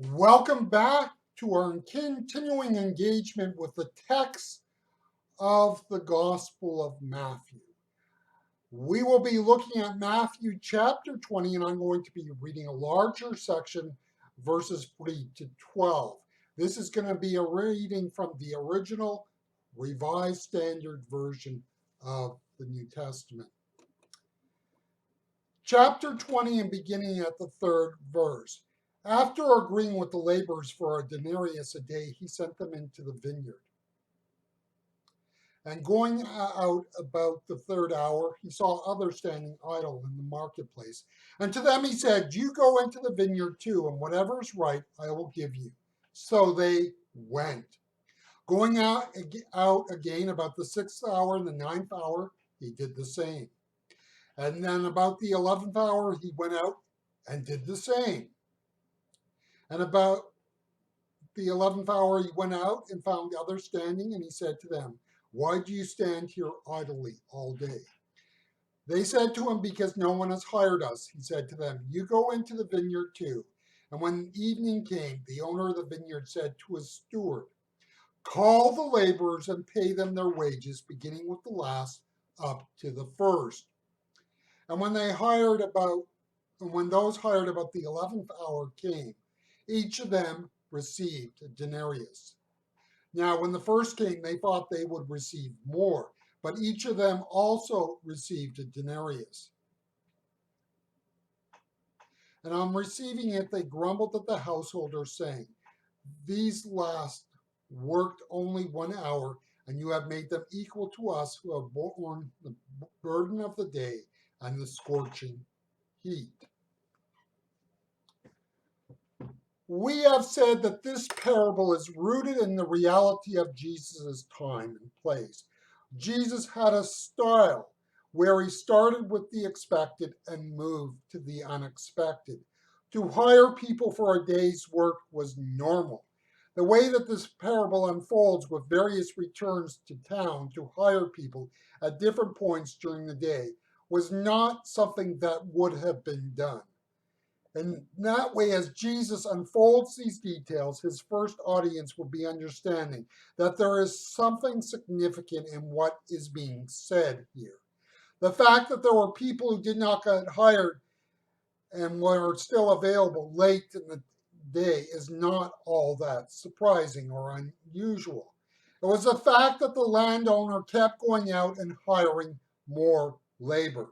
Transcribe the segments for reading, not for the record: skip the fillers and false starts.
Welcome back to our continuing engagement with the text of the Gospel of Matthew. We will be looking at Matthew chapter 20, and I'm going to be reading a larger section, verses 3 to 12. This is going to be a reading from the original Revised Standard Version of the New Testament. Chapter 20, and beginning at the 3rd verse. After agreeing with the laborers for a denarius a day, he sent them into the vineyard. And going out about the 3rd hour, he saw others standing idle in the marketplace. And to them he said, "You go into the vineyard too, and whatever is right I will give you." So they went. Going out again about the 6th hour and the 9th hour, he did the same. And then about the 11th hour, he went out and did the same. And about the 11th hour, he went out and found others standing, and he said to them, "Why do you stand here idly all day?" They said to him, "Because no one has hired us." He said to them, "You go into the vineyard too." And when evening came, the owner of the vineyard said to his steward, "Call the laborers and pay them their wages, beginning with the last up to the first." And when those hired about the 11th hour came, each of them received a denarius. Now, when the first came, they thought they would receive more, but each of them also received a denarius. And on receiving it, they grumbled at the householders, saying, "These last worked only 1 hour, and you have made them equal to us who have borne the burden of the day and the scorching heat." We have said that this parable is rooted in the reality of Jesus' time and place. Jesus had a style where he started with the expected and moved to the unexpected. To hire people for a day's work was normal. The way that this parable unfolds with various returns to town to hire people at different points during the day was not something that would have been done. And that way, as Jesus unfolds these details, his first audience will be understanding that there is something significant in what is being said here. The fact that there were people who did not get hired and were still available late in the day is not all that surprising or unusual. It was the fact that the landowner kept going out and hiring more labor.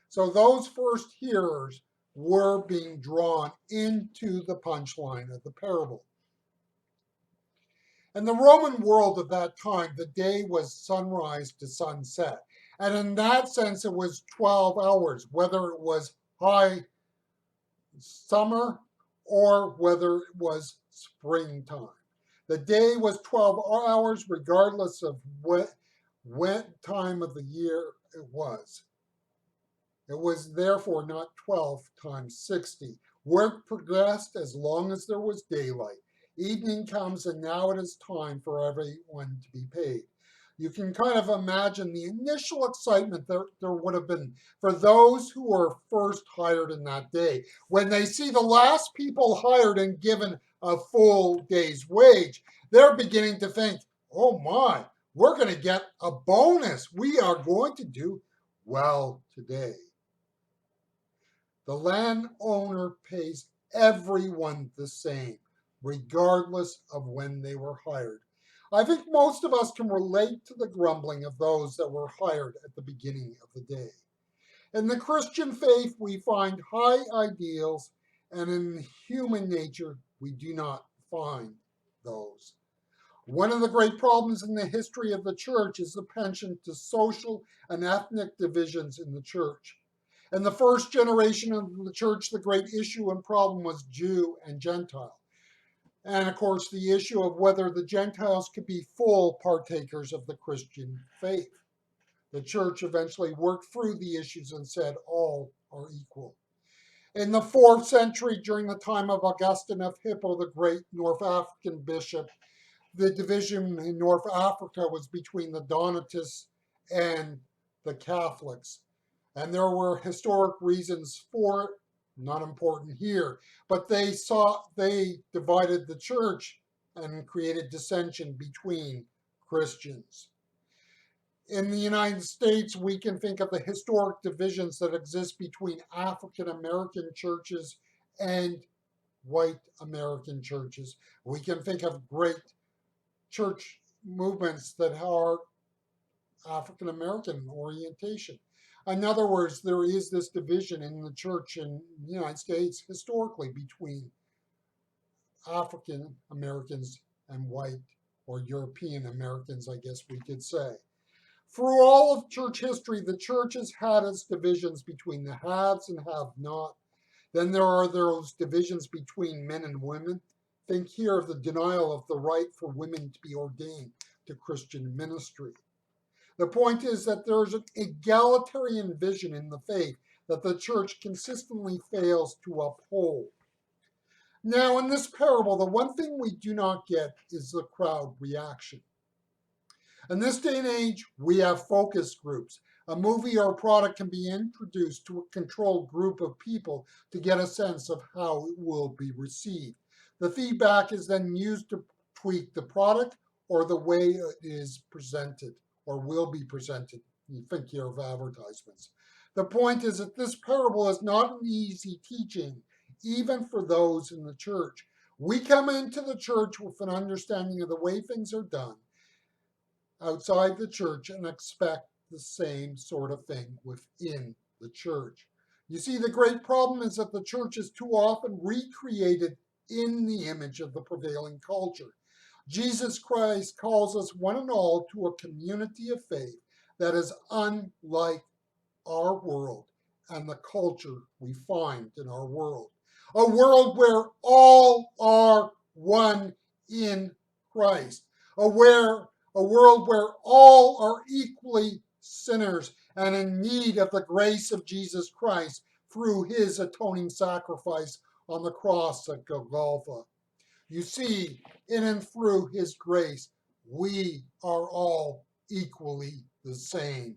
So those first hearers were being drawn into the punchline of the parable. In the Roman world of that time, the day was sunrise to sunset. And in that sense, it was 12 hours, whether it was high summer or whether it was springtime. The day was 12 hours, regardless of what time of the year it was. It was therefore not 12 times 60. Work progressed as long as there was daylight. Evening comes, and now it is time for everyone to be paid. You can kind of imagine the initial excitement there would have been for those who were first hired in that day. When they see the last people hired and given a full day's wage, they're beginning to think, "Oh my, we're going to get a bonus. We are going to do well today." The landowner pays everyone the same, regardless of when they were hired. I think most of us can relate to the grumbling of those that were hired at the beginning of the day. In the Christian faith, we find high ideals, and in human nature, we do not find those. One of the great problems in the history of the church is the penchant to social and ethnic divisions in the church. In the first generation of the church, the great issue and problem was Jew and Gentile. And of course, the issue of whether the Gentiles could be full partakers of the Christian faith. The church eventually worked through the issues and said all are equal. In the 4th century, during the time of Augustine of Hippo, the great North African bishop, the division in North Africa was between the Donatists and the Catholics. And there were historic reasons for not important here. But they divided the church and created dissension between Christians. In the United States, we can think of the historic divisions that exist between African American churches and white American churches. We can think of great church movements that are African American orientation. In other words, there is this division in the church in the United States historically between African Americans and white or European Americans, I guess we could say. Through all of church history, the church has had its divisions between the haves and have not. Then there are those divisions between men and women. Think here of the denial of the right for women to be ordained to Christian ministry. The point is that there's an egalitarian vision in the faith that the church consistently fails to uphold. Now, in this parable, the one thing we do not get is the crowd reaction. In this day and age, we have focus groups. A movie or a product can be introduced to a controlled group of people to get a sense of how it will be received. The feedback is then used to tweak the product or the way it is presented or will be presented. You think here of advertisements. The point is that this parable is not an easy teaching, even for those in the church. We come into the church with an understanding of the way things are done outside the church and expect the same sort of thing within the church. You see, the great problem is that the church is too often recreated in the image of the prevailing culture. Jesus Christ calls us one and all to a community of faith that is unlike our world and the culture we find in our world. A world where all are one in Christ. A world where all are equally sinners and in need of the grace of Jesus Christ through his atoning sacrifice on the cross at Golgotha. You see, in and through his grace, we are all equally the same.